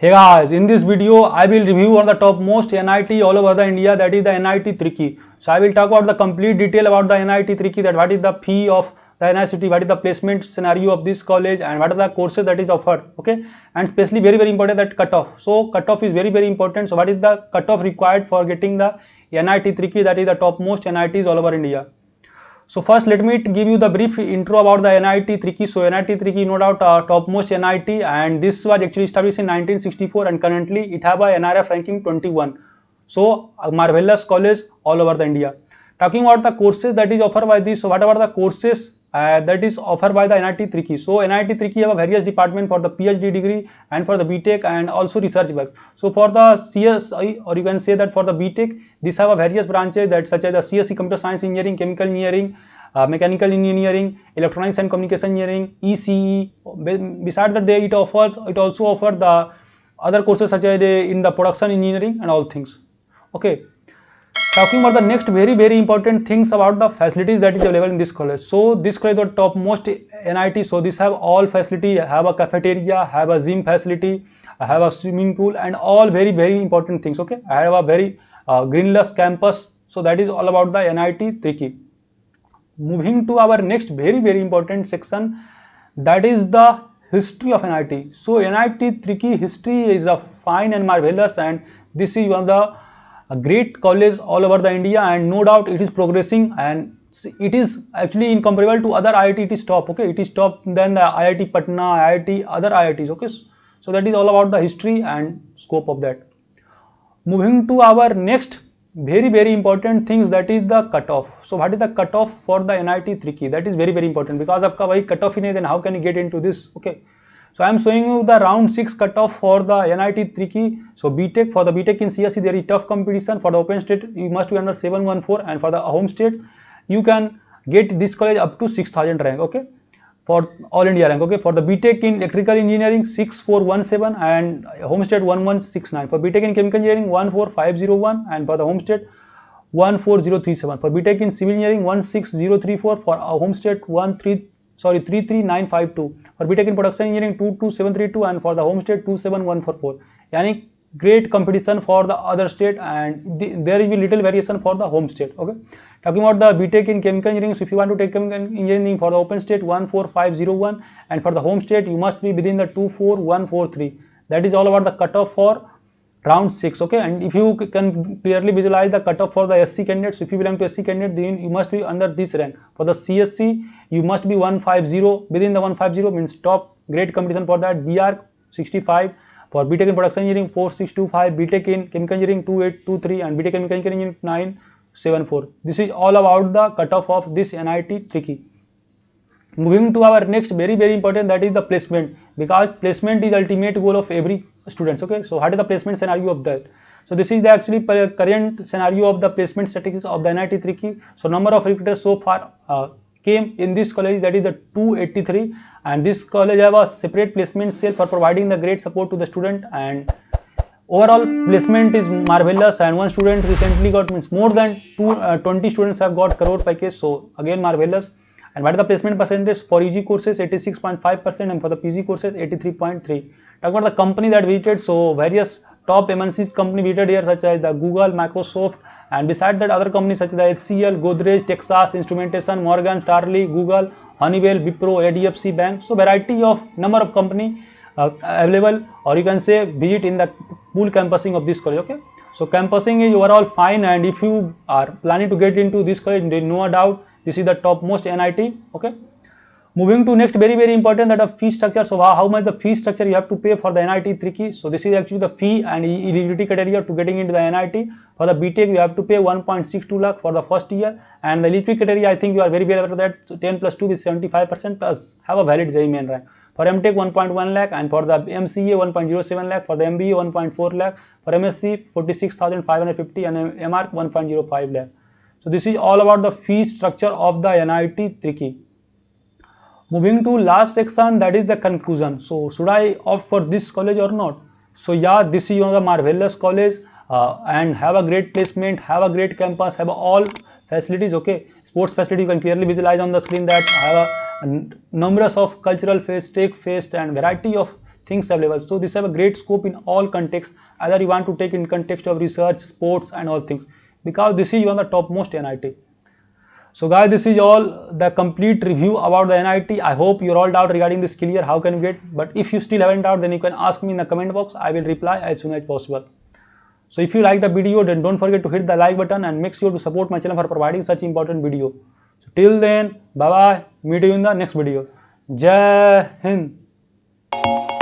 Hey guys, in this video I will review on the topmost NIT all over the India, that is the NIT Trichy. So I will talk about the complete detail about the NIT Trichy, that what is the fee of the NIT, what is the placement scenario of this college, and what are the courses that is offered. Okay, and especially very important that cutoff. So cutoff is very important. So what is the cutoff required for getting the NIT Trichy, that is the topmost NITs all over India. So first let me give you the brief intro about the NIT Trichy. So NIT Trichy, no doubt topmost NIT, and this was actually established in 1964 and currently it have a NRF ranking 21. So a marvelous college all over the India. Talking about the courses that is offered by this, so what are the courses that is offered by the NIT Trichy. So NIT Trichy have a various department for the PhD degree and for the BTech and also research work. So for the CSI, or you can say that for the BTech, these have a various branches that such as the CSE Computer Science Engineering, Chemical Engineering, Mechanical Engineering, Electronics and Communication Engineering, ECE. Besides that, it also offers the other courses such as in the production engineering and all things. Okay. Talking about the next very important things about the facilities that is available in this college. So this college is the topmost NIT. So this have all facility, have a cafeteria, have a gym facility, have a swimming pool, and all very important things. Okay, I have a very greenless campus. So that is all about the NIT Trichy. Moving to our next very important section, that is the history of NIT. So NIT Trichy history is a fine and marvelous, and this is one of the a great college all over the India, and no doubt it is progressing, and it is actually incomparable to other IIT. It is top. Okay, it is top than the IIT Patna, IIT, other IITs. Okay, so that is all about the history and scope of that. Moving to our next very important things, that is the cutoff. So what is the cutoff for the NIT Trichy? That is very important, because आपका वही cutoff ही नहीं, then how can you get into this? Okay. So I am showing you the round 6 cutoff for the NIT Trichy. So BTech, for the BTech in CSE there is tough competition. For the open state you must be under 714, and for the home state you can get this college up to 6000 rank. Okay, for all India rank. Okay, for the BTech in electrical engineering 6417 and home state 1169. For BTech in chemical engineering 14501 and for the home state 14037. For BTech in civil engineering 16034 for home state 33952. For BTech in production engineering 22732 and for the home state 27144. Yani great competition for the other state, and there will be little variation for the home state. Okay, talking about the BTech in chemical engineering, so if you want to take chemical engineering for the open state 14501 and for the home state you must be within the 24143. That is all about the cutoff for round 6. Okay, and if you can clearly visualize the cutoff for the SC candidates, so if you belong to SC candidate then you must be under this rank. For the CSC you must be 150, within the 150 means top, great competition for that. BR 65, for BTech in production engineering 4625, BTech in chemical engineering 2823 and BTech in mechanical engineering 974. This is all about the cutoff of this NIT Trichy. Moving to our next very important, that is the placement, because placement is ultimate goal of every students. Okay, so what is the placement scenario of that? So this is the actually current scenario of the placement statistics of the NIT Trichy. So number of recruiters so far came in this college, that is the 283, and this college have a separate placement cell for providing the great support to the student, and overall placement is marvelous, and one student recently got, means more than 20 students have got crore package. So again marvelous. And what is the placement percentage? For UG courses 86.5% and for the PG courses 83.3. Talk about the company that visited, so various top MNCs company visited here such as the Google, Microsoft, and beside that other companies such as HCL, Godrej, Texas Instrumentation, Morgan Stanley, Google, Honeywell, Wipro, ADFC Bank. So variety of number of company available, or you can say visit in the pool campusing of this college. Okay, so campusing is overall fine, and if you are planning to get into this college, there is no doubt this is the topmost NIT. Okay, moving to next very important, that of fee structure. So how much the fee structure you have to pay for the NIT Trichy? So this is actually the fee and eligibility criteria to getting into the NIT. For the BTech you have to pay 1.62 lakh for the first year, and the eligibility criteria I think you are very aware of that. So 10 plus 2 is 75% plus have a valid JEE main rank. For MTech 1.1 lakh, and for the MCA 1.07 lakh, for the MBA 1.4 lakh, for MSc 46,550 and MArch 1.05 lakh. So this is all about the fee structure of the NIT Trichy. Moving to last section, that is the conclusion. So should I opt for this college or not? So yeah, this is one of the marvelous college and have a great placement, have a great campus, have all facilities. Okay, sports facility you can clearly visualize on the screen, that have a numerous of cultural fest, tech fest, and variety of things available. So this have a great scope in all contexts, either you want to take in context of research, sports and all things, because this is one of the topmost NIT. So guys, this is all the complete review about the NIT. I hope you're all doubt regarding this clear, how can you get, but if you still haven't doubt, then you can ask me in the comment box. I will reply as soon as possible. So if you like the video, then don't forget to hit the like button and make sure to support my channel for providing such important video. So till then, bye bye, meet you in the next video. Jai Hind.